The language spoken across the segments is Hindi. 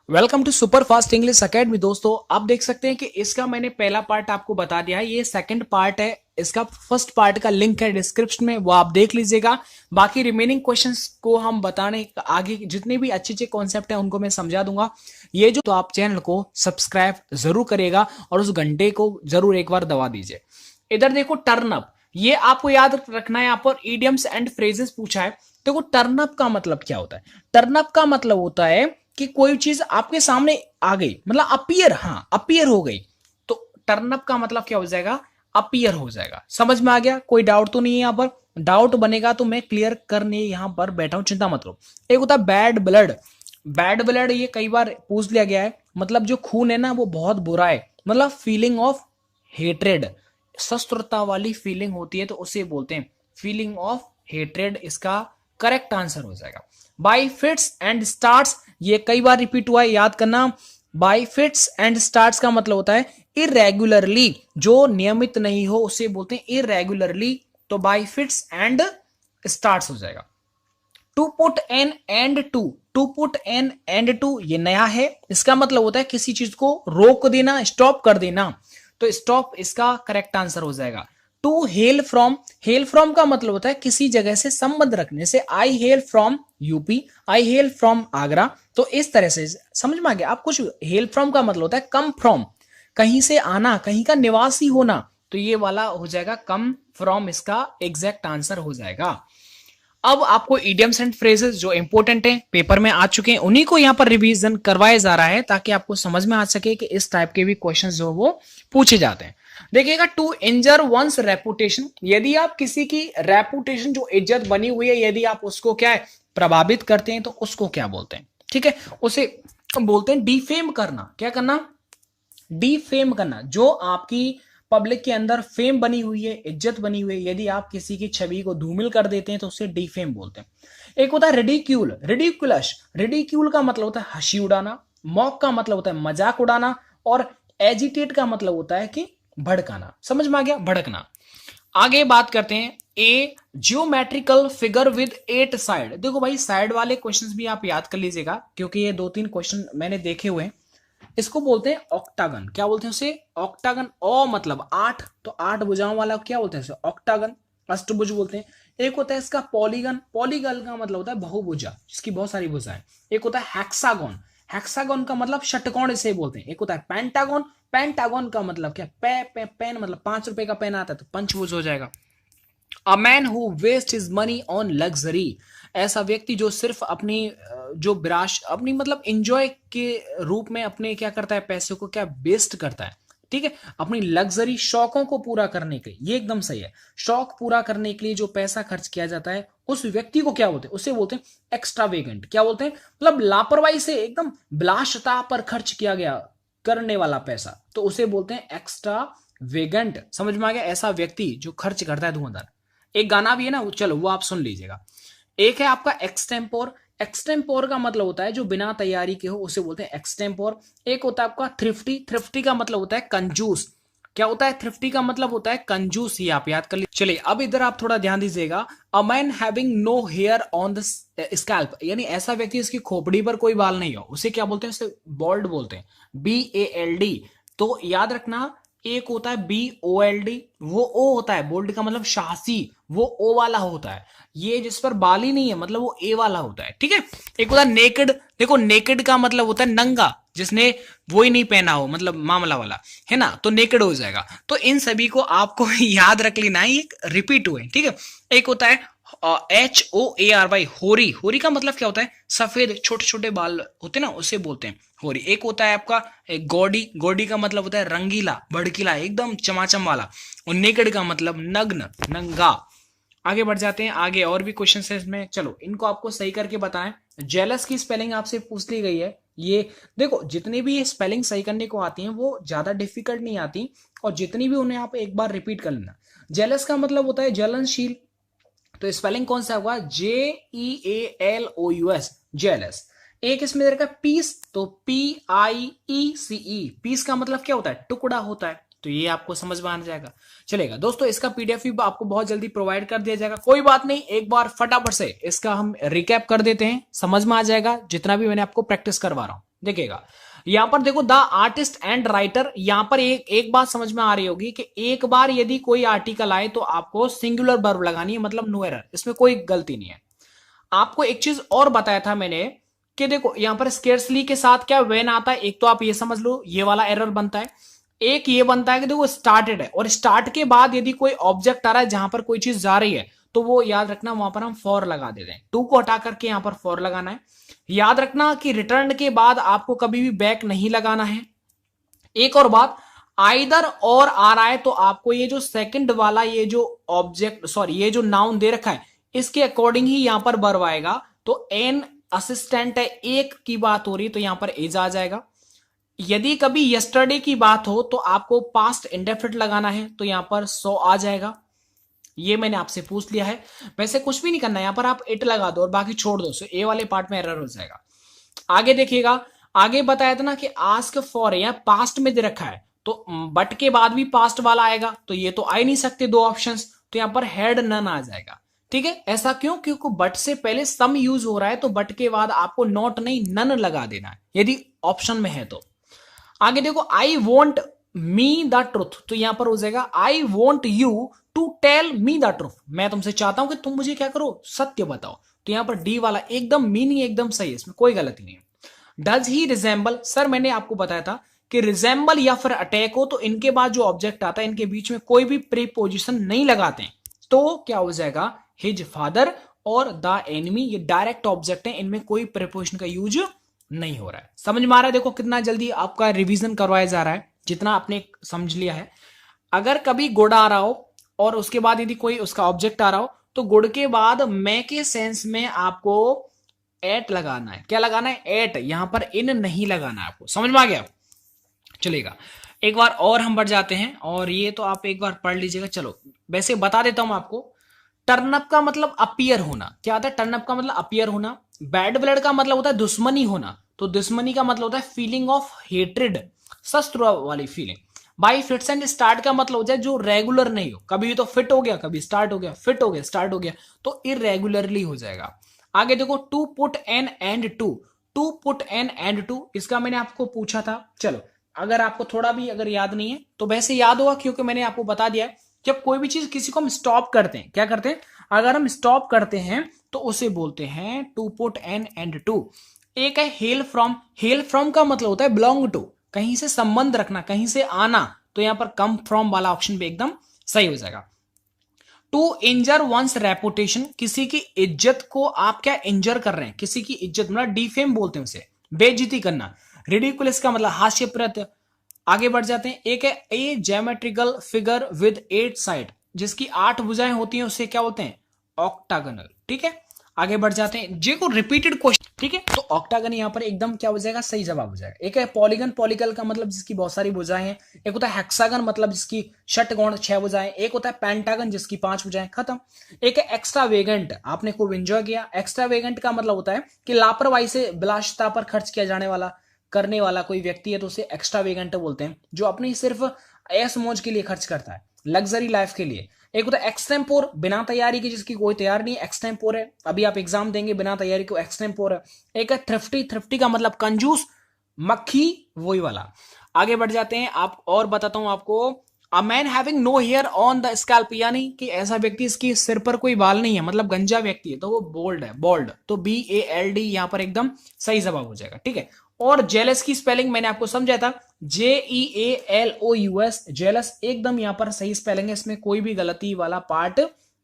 Welcome to super fast English academy. दोस्तों आप देख सकते हैं कि इसका मैंने पहला पार्ट आपको बता दिया है, ये सेकंड पार्ट है। इसका फर्स्ट पार्ट का लिंक है डिस्क्रिप्शन में, वो आप देख लीजिएगा। बाकी रिमेनिंग क्वेश्चंस को हम बताने आगे जितने भी अच्छे अच्छे कॉन्सेप्ट हैं उनको मैं समझा दूंगा। ये जो तो आप चैनल को सब्सक्राइब जरूर करिएगा और उस घंटे को जरूर एक बार दबा दीजिए। इधर देखो टर्न अप, ये आपको याद रखना है। यहाँ पर इडियम्स एंड फ्रेजेस पूछा है। देखो टर्न अप का मतलब क्या होता है? टर्न अप का मतलब होता है कि कोई चीज आपके सामने आ गई, मतलब अपीयर, हाँ अपीयर हो गई, तो टर्न अप का मतलब क्या हो जाएगा? अपीयर हो जाएगा। समझ में आ गया? कोई डाउट तो नहीं है? यहाँ पर डाउट बनेगा तो मैं क्लियर करने यहाँ पर बैठा हूं, चिंता मत करो। एक होता है बैड ब्लड। बैड ब्लड ये कई बार पूछ लिया गया है, मतलब जो खून है ना वो बहुत बुरा है, मतलब फीलिंग ऑफ हेट्रेड, शत्रुता वाली फीलिंग होती है तो उसे बोलते हैं फीलिंग ऑफ हेट्रेड। इसका करेक्ट आंसर हो जाएगा। बाई फिट्स एंड स्टार्ट्स, ये कई बार रिपीट हुआ है, याद करना। बाई फिट्स एंड स्टार्ट्स का मतलब होता है इरेगुलरली, जो नियमित नहीं हो उसे बोलते हैं इरेगुलरली। तो बाई फिट्स एंड स्टार्ट्स हो जाएगा। To put an end to put an end to ये नया है, इसका मतलब होता है किसी चीज को रोक देना, स्टॉप कर देना, तो स्टॉप इसका करेक्ट आंसर हो जाएगा। टू हेल फ्रॉम का मतलब होता है किसी जगह से संबंध रखने से। I hail from UP, I hail from Agra, तो इस तरह से समझ में आ गया। आप कुछ हेल फ्रॉम का मतलब होता है कम फ्रॉम, कहीं से आना, कहीं का निवासी होना, तो ये वाला हो जाएगा कम फ्रॉम, इसका एग्जैक्ट आंसर हो जाएगा। अब आपको इडियम्स एंड फ्रेजेस जो इंपॉर्टेंट है पेपर में आ चुके हैं उन्हीं को यहां पर रिवीजन करवाया जा रहा है ताकि आपको समझ में आ सके कि इस टाइप के भी क्वेश्चंस जो वो पूछे जाते हैं। देखिएगा, टू इंजर वंस रेपुटेशन, यदि आप किसी की रेपुटेशन जो इज्जत बनी हुई है यदि आप उसको क्या है प्रभावित करते हैं तो उसको क्या बोलते हैं? ठीक है, उसे बोलते हैं डिफेम करना। क्या करना? डिफेम करना। जो आपकी पब्लिक के अंदर फेम बनी हुई है, इज्जत बनी हुई है, यदि आप किसी की छवि को धूमिल कर देते हैं तो उसे डिफेम बोलते हैं। एक होता है रिडिक्यूल, रिडिकुलस। रिडिक्यूल का मतलब होता है हंसी उड़ाना, मॉक का मतलब होता है मजाक उड़ाना, और एजिटेट का मतलब होता है कि भड़काना। समझ में आ गया? भड़कना। आगे बात करते हैं ए जियोमेट्रिकल फिगर विद 8 साइड। देखो भाई, साइड वाले क्वेश्चंस भी आप याद कर लीजिएगा क्योंकि ये 2-3 क्वेश्चन मैंने देखे हुए हैं। इसको बोलते हैं ऑक्टागन। क्या बोलते हैं उसे? ऑक्टागन। ओ मतलब 8, तो 8 भुजाओं वाला क्या बोलते हैं उसे? ऑक्टागन, अष्टभुज बोलते हैं। एक होता है इसका पॉलीगन। पॉलीगन का मतलब होता है बहुभुजा, जिसकी बहुत सारी भुजाएं। एक होता है हेक्सागोन। हेक्सागोन का मतलब षटकोण इसे बोलते हैं। एक होता है पेंटागोन। पेंटागोन का मतलब क्या? पेन मतलब 5 रुपए का पेन आता है तो पंचभुज हो जाएगा। A man who waste his money on luxury, ऐसा व्यक्ति जो सिर्फ अपनी जो विराश अपनी मतलब एंजॉय के रूप में अपने क्या करता है, पैसे को क्या वेस्ट करता है। ठीक है, अपनी लग्जरी शौकों को पूरा करने के लिए, ये एकदम सही है। शौक पूरा करने के लिए जो पैसा खर्च किया जाता है उस व्यक्ति को क्या बोलते हैं? उसे बोलते हैं एक्स्ट्रावेगेंट। क्या बोलते हैं? मतलब लापरवाही से एकदम विलासिता पर खर्च किया गया करने वाला पैसा, तो उसे बोलते हैं एक्स्ट्रा वेगेंट। समझ में आ गया? ऐसा व्यक्ति जो खर्च करता है धुआंधार। एक गाना भी है ना, चलो वो आप सुन लीजिएगा। एक है आपका एक्सटेम्पोर। एक्सटेम्पोर का मतलब होता है जो बिना तैयारी के हो, उसे बोलते हैं एक्सटेम्पोर। एक होता है आपका थ्रिफ्टी। थ्रिफ्टी का मतलब होता है कंजूस। क्या होता है? थ्रिफ्टी का मतलब होता है कंजूस, ही आप याद कर लीजिए। चलिए अब इधर आप थोड़ा ध्यान दीजिएगा। A man having no hair on the scalp, यानी ऐसा व्यक्ति जिसकी खोपड़ी पर कोई बाल नहीं हो, उसे क्या बोलते हैं? उसे बॉल्ड बोलते हैं, BALD। तो याद रखना, एक होता है BOLD, वो ओ होता है, बोल्ड का मतलब साहसी, वो ओ वाला होता है। ये जिस पर बाल ही नहीं है मतलब वो ए वाला होता है। ठीक है, एक होता है नेकेड। देखो नेकेड का मतलब होता है नंगा, जिसने वो ही नहीं पहना हो, मतलब मामला वाला है ना, तो नेकेड हो जाएगा। तो इन सभी को आपको याद रख लेना है, ये रिपीट हुए। ठीक है, एक होता है HOARY, होरी। होरी का मतलब क्या होता है? सफेद छोटे छोटे बाल होते ना, उसे बोलते हैं होरी। एक होता है आपका गॉडी। गॉडी का मतलब होता है रंगीला, भड़कीला, एकदम चमाचम वाला। और नेकेड का मतलब नग्न, नंगा। आगे बढ़ जाते हैं, आगे और भी क्वेश्चन है इसमें, चलो इनको आपको सही करके बताएं। जेलस की स्पेलिंग आपसे पूछ ली गई है। ये देखो, जितनी भी ये स्पेलिंग सही करने को आती हैं वो ज्यादा डिफिकल्ट नहीं आती, और जितनी भी उन्हें आप एक बार रिपीट कर लेना। जेलस का मतलब होता है जलनशील, तो स्पेलिंग कौन सा होगा? JEALOUS, jealous. एक इसमें रहेगा पीस, तो PIECE। पीस का मतलब क्या होता है? टुकड़ा होता है, तो ये आपको समझ में आ जाएगा। चलेगा दोस्तों, इसका PDF भी आपको बहुत जल्दी प्रोवाइड कर दिया जाएगा। कोई बात नहीं, एक बार फटाफट से इसका हम रिकैप कर देते हैं, समझ में आ जाएगा जितना भी मैंने आपको प्रैक्टिस करवा रहा हूं। देखिएगा यहां पर देखो द आर्टिस्ट एंड राइटर, यहां पर एक बात समझ में आ रही होगी कि एक बार यदि कोई आर्टिकल आए तो आपको सिंगुलर वर्ब लगानी है, मतलब नो एरर, इसमें कोई गलती नहीं है। आपको एक चीज और बताया था मैंने कि देखो यहां पर स्केर्सली के साथ क्या वेन आता है, एक तो आप ये समझ लो ये वाला एरर बनता है, एक ये बनता है कि देखो स्टार्टेड है और स्टार्ट के बाद यदि कोई ऑब्जेक्ट आ रहा है जहां पर कोई चीज जा रही है तो वो याद रखना वहां पर हम फॉर लगा देते हैं, टू को हटा करके यहां पर फॉर लगाना है। याद रखना कि रिटर्न के बाद आपको कभी भी बैक नहीं लगाना है। एक और बात, आइदर और आ रहा है तो आपको ये जो सेकंड वाला ये जो ऑब्जेक्ट सॉरी ये जो नाउन दे रखा है इसके अकॉर्डिंग ही यहां पर वर्ब आएगा। तो एन असिस्टेंट है, एक की बात हो रही है तो यहां पर इज आ जाएगा। यदि कभी यस्टरडे की बात हो तो आपको पास्ट इंडेफिनिट लगाना है तो यहां पर सो आ जाएगा। ये मैंने आपसे पूछ लिया है, वैसे कुछ भी नहीं करना है, यहां पर आप इट लगा दो और बाकी छोड़ दो, ए वाले पार्ट में एरर हो जाएगा। आगे देखिएगा, आगे बताया था ना कि आस्क फॉर या पास्ट में दे रखा है तो बट के बाद भी पास्ट वाला आएगा, तो ये तो आ ही नहीं सकते दो ऑप्शंस, तो यहां पर हैड नन आ जाएगा। ठीक है, ऐसा क्यों? क्योंकि बट से पहले सम यूज हो रहा है तो बट के बाद आपको नॉट नहीं नन लगा देना है यदि ऑप्शन में है तो। आगे देखो, I want me the truth, तो यहां पर हो जाएगा I want you to tell me the truth, मैं तुमसे चाहता हूं कि तुम मुझे क्या करो, सत्य बताओ। तो यहां पर डी वाला एकदम मीनिंग एकदम सही है, इसमें कोई गलती नहीं है। डज ही रिजेंबल, सर मैंने आपको बताया था कि रिजेंबल या फिर अटैक हो तो इनके बाद जो ऑब्जेक्ट आता है इनके बीच में कोई भी प्रीपोजिशन नहीं लगाते हैं, तो क्या हो जाएगा हिज फादर और द एनिमी, ये डायरेक्ट ऑब्जेक्ट है, इनमें कोई प्रीपोजिशन का यूज नहीं हो रहा है। समझ में आ रहा है? देखो कितना जल्दी आपका रिवीजन करवाया जा रहा है जितना आपने समझ लिया है। अगर कभी गुड आ रहा हो और उसके बाद यदि कोई उसका ऑब्जेक्ट आ रहा हो तो गुड के बाद मैं के सेंस में आपको एट लगाना है। क्या लगाना है? एट, यहां पर इन नहीं लगाना है आपको। समझ में आ गया? चलेगा, एक बार और हम बढ़ जाते हैं और ये तो आप एक बार पढ़ लीजिएगा। चलो वैसे बता देता हूं आपको, टर्नअप का मतलब अपीयर होना। क्या होता है टर्नअप का मतलब? अपीयर होना। बैड ब्लड का मतलब होता है दुश्मनी होना, तो दुश्मनी का मतलब होता है फीलिंग ऑफ हेट्रेड, शस्त्र वाली feeling. By fits and start का मतलब होता है जो रेगुलर नहीं हो, कभी तो फिट हो गया, कभी स्टार्ट हो गया, फिट हो गया, स्टार्ट हो गया, तो इरेगुलरली हो जाएगा। आगे देखो, to put an end to, to put an end to, इसका मैंने आपको पूछा था। चलो अगर आपको थोड़ा भी अगर याद नहीं है तो वैसे याद होगा क्योंकि मैंने आपको बता दिया है। जब कोई भी चीज किसी को हम स्टॉप करते हैं, क्या करते हैं? अगर हम स्टॉप करते हैं तो उसे बोलते हैं to put an end to. एक है हेल फ्रॉम, हेल फ्रॉम का मतलब होता है बिलोंग टू, कहीं से संबंध रखना, कहीं से आना, तो यहां पर कम फ्रॉम वाला ऑप्शन भी एकदम सही हो जाएगा। टू इंजर वंस रेपुटेशन, किसी की इज्जत को आप क्या इंजर कर रहे हैं, किसी की इज्जत मतलब डिफेम बोलते हैं उसे, बेइज्जती करना। रिडिकुलस का मतलब हास्यप्रद। आगे बढ़ जाते हैं, एक है ए ज्योमेट्रिकल फिगर विद 8 साइड, जिसकी 8 भुजाएं होती हैं उसे क्या बोलते हैं? ऑक्टागनल। ठीक है, आगे बढ़ जाते हैं, जे को रिपीटेड क्वेश्चन। ठीक है, तो ऑक्टागन यहां पर एकदम क्या हो जाएगा? सही जवाब हो जाएगा। एक है पॉलीगन, पॉलीगल का मतलब जिसकी बहुत सारी भुजाएं हैं। एक होता है हेक्सागन, मतलब जिसकी षटकोण 6 भुजाएं। एक होता है पेंटागन जिसकी 5 भुजाएं। खत्म। एक है एक्स्ट्रावेगेंट, आपने खूब एंजॉय किया। एक्स्ट्रावेगेंट का मतलब होता है कि लापरवाही से विलासिता पर खर्च किया जाने वाला, करने वाला कोई व्यक्ति है तो उसे एक्स्ट्रावेगेंट बोलते हैं, जो अपनी सिर्फ ऐश मौज के लिए खर्च करता है, लग्जरी लाइफ के लिए। एक होता है एक्सटेम्पोर, बिना तैयारी के, जिसकी कोई तैयार नहीं, एक्सटेम्पोर है, अभी आप एग्जाम देंगे बिना तैयारी को, एक्सटेम्पोर है। एक है थ्रिफ्टी, थ्रिफ्टी का मतलब कंजूस, मक्खी, वही वाला। आगे बढ़ जाते हैं, आप और बताता हूं आपको, a man having no hair on the scalp, यानी कि ऐसा व्यक्ति इसकी सिर पर कोई बाल नहीं है, मतलब गंजा व्यक्ति है, तो वो बोल्ड है, बोल्ड, तो BALD यहां पर एकदम सही जवाब हो जाएगा। ठीक है, और जेलस की स्पेलिंग मैंने आपको समझाया था, JEALOUS, जेलस एकदम यहां पर सही स्पेलिंग है, इसमें कोई भी गलती वाला पार्ट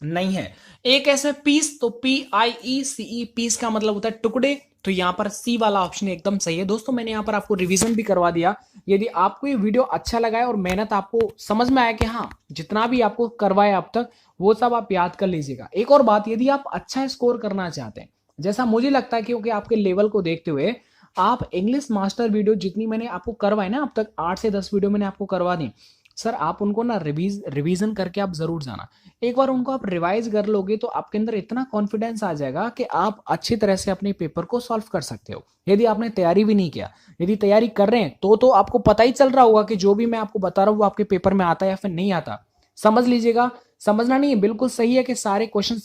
नहीं है। एक ऐसे पीस, तो PIECE, पीस का मतलब होता है टुकड़े, तो यहां पर सी वाला ऑप्शन एकदम सही है। दोस्तों मैंने यहां पर आपको रिवीजन भी करवा दिया। यदि आपको ये वीडियो अच्छा लगा है और मेहनत आपको समझ में आया कि हाँ जितना भी आपको करवाया अब तक वो सब आप याद कर लीजिएगा। एक और बात, यदि आप अच्छा स्कोर करना चाहते हैं, जैसा मुझे लगता है क्योंकि आपके लेवल को देखते हुए, आप इंग्लिश मास्टर वीडियो जितनी मैंने आपको करवाई ना अब तक, 8 से 10 वीडियो मैंने आपको करवा दी सर, आप उनको ना रिवीजन करके आप जरूर जाना। एक बार उनको आप रिवाइज कर लोगे तो आपके अंदर इतना कॉन्फिडेंस आ जाएगा कि आप अच्छी तरह से अपने पेपर को सॉल्व कर सकते हो। यदि आपने तैयारी भी नहीं किया, यदि तैयारी कर रहे हैं तो आपको पता ही चल रहा होगा कि जो भी मैं आपको बता रहा हूं वो आपके पेपर में आता है या फिर नहीं आता। समझ लीजिएगा, समझना नहीं है, बिल्कुल सही है कि सारे क्वेश्चन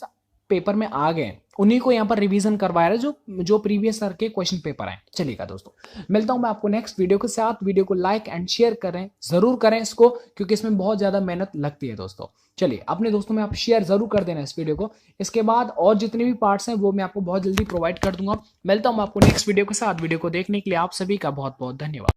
पेपर में आ गए, उन्हीं को यहाँ पर रिवीजन करवा रहे हैं जो प्रीवियस ईयर के क्वेश्चन पेपर आए। चलिएगा दोस्तों, मिलता हूं मैं आपको नेक्स्ट वीडियो के साथ। वीडियो को लाइक एंड शेयर करें, जरूर करें इसको, क्योंकि इसमें बहुत ज्यादा मेहनत लगती है दोस्तों। चलिए, अपने दोस्तों में आप शेयर जरूर कर देना इस वीडियो को। इसके बाद और जितने भी पार्ट्स हैं वो मैं आपको बहुत जल्दी प्रोवाइड कर दूंगा। मिलता हूं मैं आपको नेक्स्ट वीडियो के साथ। वीडियो को देखने के लिए आप सभी का बहुत बहुत धन्यवाद।